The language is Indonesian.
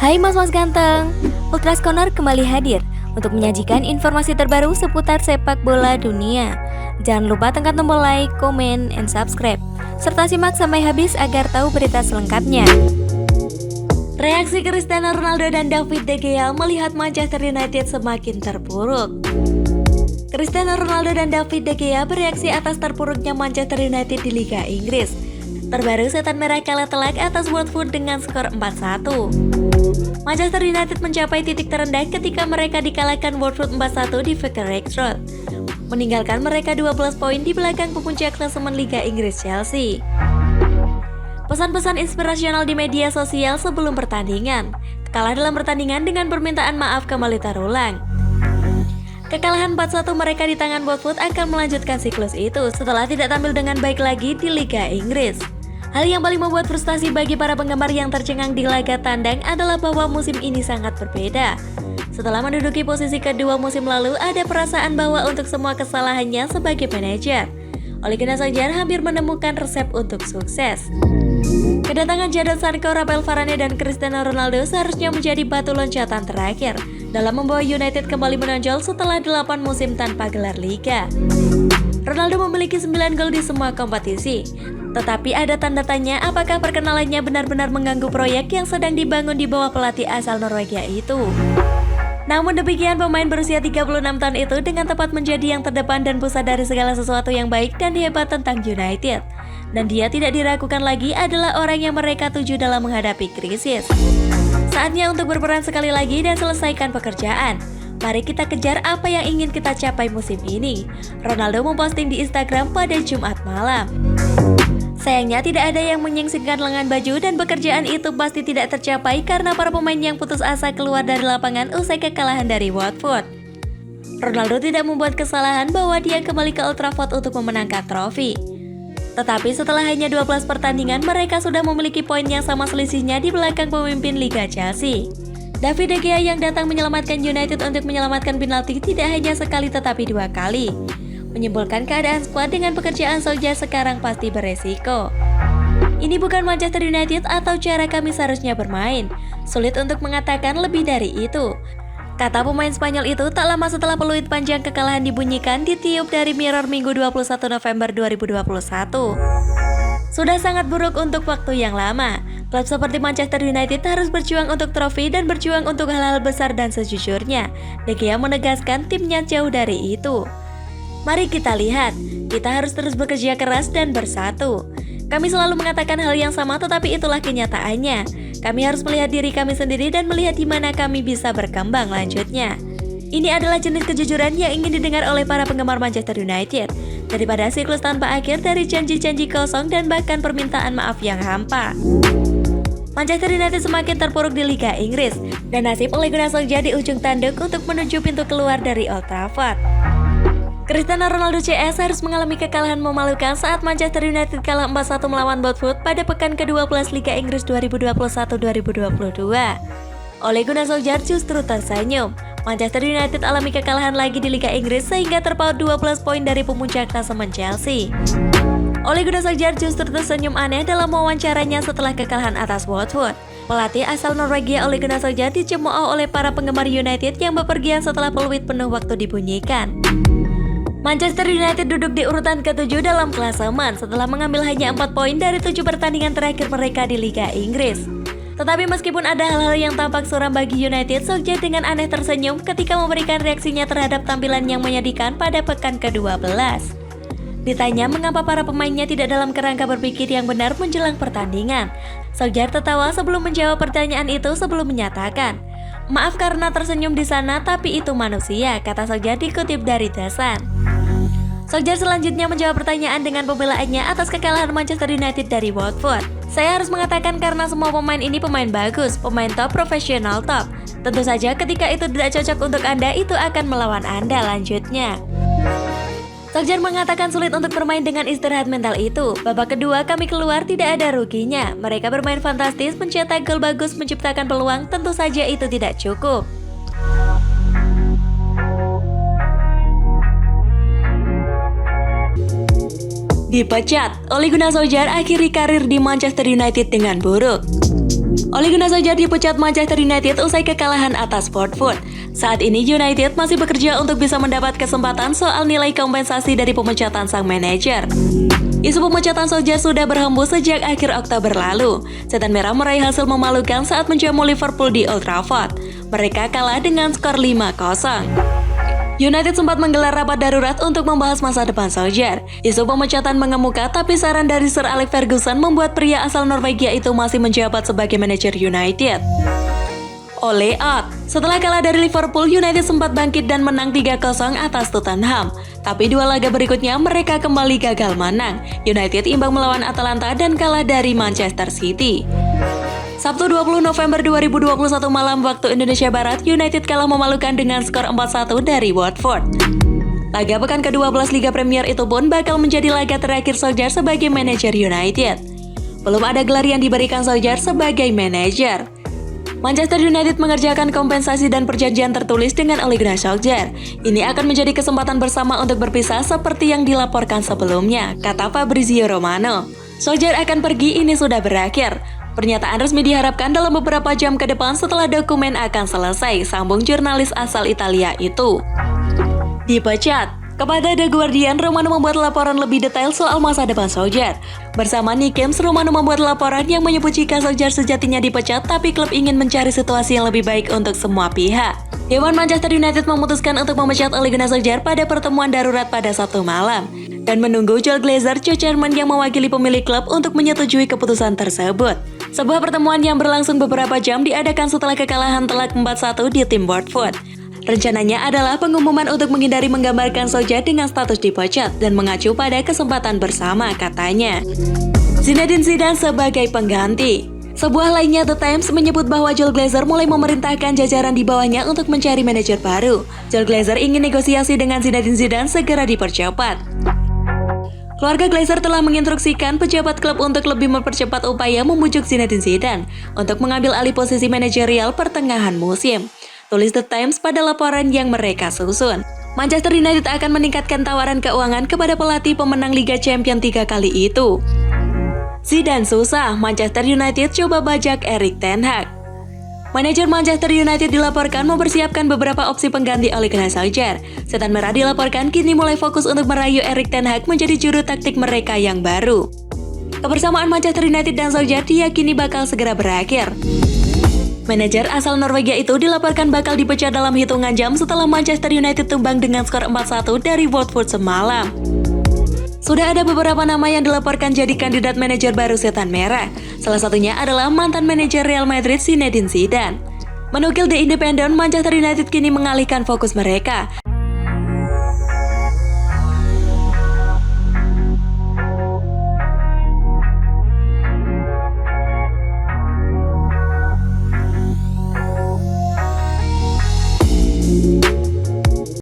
Hai mas-mas ganteng, Ultras Corner kembali hadir untuk menyajikan informasi terbaru seputar sepak bola dunia. Jangan lupa tekan tombol like, komen, and subscribe, serta simak sampai habis agar tahu berita selengkapnya. Reaksi Cristiano Ronaldo dan David De Gea melihat Manchester United semakin terpuruk. Cristiano Ronaldo dan David De Gea bereaksi atas terpuruknya Manchester United di Liga Inggris. Terbaru Setan Merah kalah telak atas Watford dengan skor 4-1. Manchester United mencapai titik terendah ketika mereka dikalahkan Watford 4-1 di Vicarage Road, meninggalkan mereka 12 poin di belakang pemuncak klasemen Liga Inggris Chelsea. Pesan-pesan inspirasional di media sosial sebelum pertandingan. Kalah dalam pertandingan dengan permintaan maaf kembali terulang. Kekalahan 4-1 mereka di tangan Watford akan melanjutkan siklus itu setelah tidak tampil dengan baik lagi di Liga Inggris. Hal yang paling membuat frustasi bagi para penggemar yang tercengang di laga tandang adalah bahwa musim ini sangat berbeda. Setelah menduduki posisi kedua musim lalu, ada perasaan bahwa untuk semua kesalahannya sebagai manajer, Ole Gunnar Solskjaer hampir menemukan resep untuk sukses. Kedatangan Jadon Sancho, Rafael Varane, dan Cristiano Ronaldo seharusnya menjadi batu loncatan terakhir dalam membawa United kembali menonjol setelah 8 musim tanpa gelar Liga. Ronaldo memiliki 9 gol di semua kompetisi, tetapi ada tanda tanya apakah perkenalannya benar-benar mengganggu proyek yang sedang dibangun di bawah pelatih asal Norwegia itu. Namun demikian, pemain berusia 36 tahun itu dengan tepat menjadi yang terdepan dan pusat dari segala sesuatu yang baik dan hebat tentang United. Dan dia tidak diragukan lagi adalah orang yang mereka tuju dalam menghadapi krisis. Saatnya untuk berperan sekali lagi dan selesaikan pekerjaan. Mari kita kejar apa yang ingin kita capai musim ini. Ronaldo memposting di Instagram pada Jumat malam. Sayangnya tidak ada yang menyingsingkan lengan baju dan pekerjaan itu pasti tidak tercapai karena para pemain yang putus asa keluar dari lapangan usai kekalahan dari Watford. Ronaldo tidak membuat kesalahan bahwa dia kembali ke Old Trafford untuk memenangkan trofi. Tetapi setelah hanya 12 pertandingan, mereka sudah memiliki poin yang sama selisihnya di belakang pemimpin Liga Chelsea. David De Gea yang datang menyelamatkan United untuk menyelamatkan penalti tidak hanya sekali tetapi 2 kali. Menyimpulkan keadaan skuad dengan pekerjaan Solskjaer sekarang pasti beresiko. Ini bukan Manchester United atau cara kami seharusnya bermain. Sulit untuk mengatakan lebih dari itu, kata pemain Spanyol itu tak lama setelah peluit panjang kekalahan dibunyikan ditiup dari Mirror Minggu 21 November 2021. Sudah sangat buruk untuk waktu yang lama. Klub seperti Manchester United harus berjuang untuk trofi dan berjuang untuk hal-hal besar dan sejujurnya. De Gea menegaskan timnya jauh dari itu. Mari kita lihat, kita harus terus bekerja keras dan bersatu. Kami selalu mengatakan hal yang sama tetapi itulah kenyataannya. Kami harus melihat diri kami sendiri dan melihat di mana kami bisa berkembang lanjutnya. Ini adalah jenis kejujuran yang ingin didengar oleh para penggemar Manchester United. Daripada siklus tanpa akhir dari janji-janji kosong dan bahkan permintaan maaf yang hampa. Manchester United semakin terpuruk di Liga Inggris dan nasib Ole Gunnar Solskjaer di ujung tanduk untuk menuju pintu keluar dari Old Trafford. Cristiano Ronaldo CS harus mengalami kekalahan memalukan saat Manchester United kalah 4-1 melawan Watford pada pekan ke-12 Liga Inggris 2021-2022. Ole Gunnar Solskjaer justru tersenyum. Manchester United alami kekalahan lagi di Liga Inggris sehingga terpaut 12 poin dari pemuncak klasemen Chelsea. Ole Gunnar Solskjaer justru tersenyum aneh dalam wawancaranya setelah kekalahan atas Watford. Pelatih asal Norwegia Ole Gunnar Solskjaer dicemooh oleh para penggemar United yang bepergian setelah peluit penuh waktu dibunyikan. Manchester United duduk di urutan ke-7 dalam klasemen setelah mengambil hanya 4 poin dari 7 pertandingan terakhir mereka di Liga Inggris. Tetapi meskipun ada hal-hal yang tampak suram bagi United, Solskjaer dengan aneh tersenyum ketika memberikan reaksinya terhadap tampilan yang menyedihkan pada pekan ke-12. Ditanya mengapa para pemainnya tidak dalam kerangka berpikir yang benar menjelang pertandingan, Solskjaer tertawa sebelum menjawab pertanyaan itu sebelum menyatakan, "Maaf karena tersenyum di sana, tapi itu manusia," kata Solskjaer dikutip dari The Sun. Solskjaer selanjutnya menjawab pertanyaan dengan pembelaannya atas kekalahan Manchester United dari Watford. "Saya harus mengatakan karena semua pemain ini pemain bagus, pemain top, profesional top. Tentu saja ketika itu tidak cocok untuk Anda, itu akan melawan Anda," lanjutnya. Solskjaer mengatakan sulit untuk bermain dengan istirahat mental itu. Babak kedua kami keluar tidak ada ruginya. Mereka bermain fantastis, mencetak gol bagus, menciptakan peluang, tentu saja itu tidak cukup. Dipecat, Ole Gunnar Solskjaer akhiri karir di Manchester United dengan buruk. Ole Gunnar Solskjaer dipecat Manchester United usai kekalahan atas Watford. Saat ini United masih bekerja untuk bisa mendapat kesempatan soal nilai kompensasi dari pemecatan sang manajer. Isu pemecatan Solskjaer sudah berhembus sejak akhir Oktober lalu. Setan Merah meraih hasil memalukan saat menjamu Liverpool di Old Trafford. Mereka kalah dengan skor 5-0. United sempat menggelar rapat darurat untuk membahas masa depan Solskjaer. Isu pemecatan mengemuka, tapi saran dari Sir Alex Ferguson membuat pria asal Norwegia itu masih menjabat sebagai manajer United. Ole out. Setelah kalah dari Liverpool, United sempat bangkit dan menang 3-0 atas Tottenham. Tapi dua laga berikutnya mereka kembali gagal menang. United imbang melawan Atalanta dan kalah dari Manchester City. Sabtu 20 November 2021 malam waktu Indonesia Barat, United kalah memalukan dengan skor 4-1 dari Watford. Laga pekan ke-12 Liga Premier itu pun bakal menjadi laga terakhir Solskjaer sebagai manajer United. Belum ada gelar yang diberikan Solskjaer sebagai manajer. Manchester United mengerjakan kompensasi dan perjanjian tertulis dengan Ole Gunnar Solskjaer. Ini akan menjadi kesempatan bersama untuk berpisah seperti yang dilaporkan sebelumnya, kata Fabrizio Romano. Solskjaer akan pergi, ini sudah berakhir. Pernyataan resmi diharapkan dalam beberapa jam ke depan setelah dokumen akan selesai, sambung jurnalis asal Italia itu. Dipecat. Kepada The Guardian, Romano membuat laporan lebih detail soal masa depan Solskjaer. Bersama Nick James, Romano membuat laporan yang menyebut jika Solskjaer sejatinya dipecat, tapi klub ingin mencari situasi yang lebih baik untuk semua pihak. Dewan Manchester United memutuskan untuk memecat Ole Gunnar Solskjaer pada pertemuan darurat pada Sabtu malam dan menunggu Joel Glazer, chairman yang mewakili pemilik klub, untuk menyetujui keputusan tersebut. Sebuah pertemuan yang berlangsung beberapa jam diadakan setelah kekalahan telak 4-1 di tim Watford. Rencananya adalah pengumuman untuk menghindari menggambarkan Solskjaer dengan status dipecat dan mengacu pada kesempatan bersama, katanya. Zinedine Zidane sebagai pengganti. Sebuah lainnya, The Times, menyebut bahwa Joel Glazer mulai memerintahkan jajaran di bawahnya untuk mencari manajer baru. Joel Glazer ingin negosiasi dengan Zinedine Zidane segera dipercepat. Keluarga Glazer telah menginstruksikan pejabat klub untuk lebih mempercepat upaya membujuk Zinedine Zidane untuk mengambil alih posisi manajerial pertengahan musim. Tulis The Times pada laporan yang mereka susun. Manchester United akan meningkatkan tawaran keuangan kepada pelatih pemenang Liga Champions 3 kali itu. Zidane susah, Manchester United coba bajak Erik ten Hag. Manajer Manchester United dilaporkan mempersiapkan beberapa opsi pengganti Ole Gunnar Solskjaer. Setan Merah dilaporkan kini mulai fokus untuk merayu Erik ten Hag menjadi juru taktik mereka yang baru. Kebersamaan Manchester United dan Solskjaer diyakini bakal segera berakhir. Manajer asal Norwegia itu dilaporkan bakal dipecat dalam hitungan jam setelah Manchester United tumbang dengan skor 4-1 dari Watford semalam. Sudah ada beberapa nama yang dilaporkan jadi kandidat manajer baru Setan Merah. Salah satunya adalah mantan manajer Real Madrid Zinedine Zidane. Menukil The Independent, Manchester United kini mengalihkan fokus mereka